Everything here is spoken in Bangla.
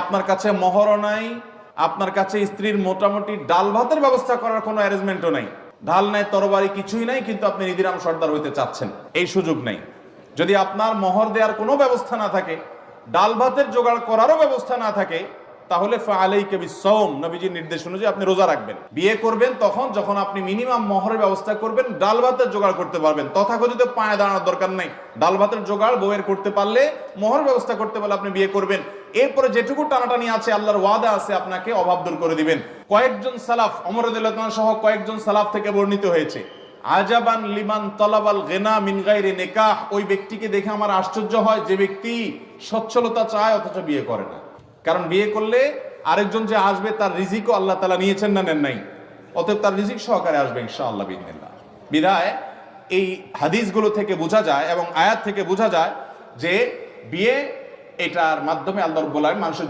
আপনার কাছে মোহরও নাই, আপনার কাছে স্ত্রীর মোটামুটি ডাল ভাতের ব্যবস্থা করার কোনো অ্যারেঞ্জমেন্টও নাই, ঢাল নাই, তরবারি কিছুই নাই, কিন্তু আপনি নিধিরাম সর্দার হইতে চাচ্ছেন, এই সুযোগ নেই। যদি আপনার মোহর দেওয়ার কোনো ব্যবস্থা না থাকে, ডাল ভাতের জোগাড় করারও ব্যবস্থা না থাকে, তাহলে ফাআলাইকা বিসসাওম, নবীজির নির্দেশ অনুযায়ী আপনি রোজা রাখবেন। বিয়ে করবেন তখন যখন আপনি মিনিমাম মোহরের ব্যবস্থা করবেন, ডাল ভাতের জোগাড় করতে পারবেন। তথাকথিত পায়ে দাঁড়ানোর দরকার নাই, ডাল ভাতের জোগাড় বউয়ের করতে পারলে, মোহর ব্যবস্থা করতে পারলে আপনি বিয়ে করবেন। এরপরে যেটুকু টানাটানি আছে, আল্লাহর ওয়াদা আছে আপনাকে অভাব দূর করে দিবেন। কয়েকজন সালাফ, ওমর রাদিয়াল্লাহু তাআলা সহ কয়েকজন সালাফ থেকে বর্ণিত হয়েছে, আজাবান লিমান তালাবাল গিনা মিন গায়রি নিকাহ, ওই ব্যক্তিকে দেখে আমার আশ্চর্য হয় যে ব্যক্তি সচ্ছলতা চায় অথচ বিয়ে করে না। কারণ বিয়ে করলে আরেকজন যে আসবে তার রিজিকও আল্লাহ তাআলা নিয়েছেন না নেন নাই, অতএব তার রিজিক সহকারে আসবে ইনশাআল্লাহ বিইذنিল্লাহ। বিধায় এই হাদিসগুলো থেকে বোঝা যায় এবং আয়াত থেকে বোঝা যায় যে বিয়ে, এটার মাধ্যমে আল্লাহ রাব্বুল আলামিন মানুষের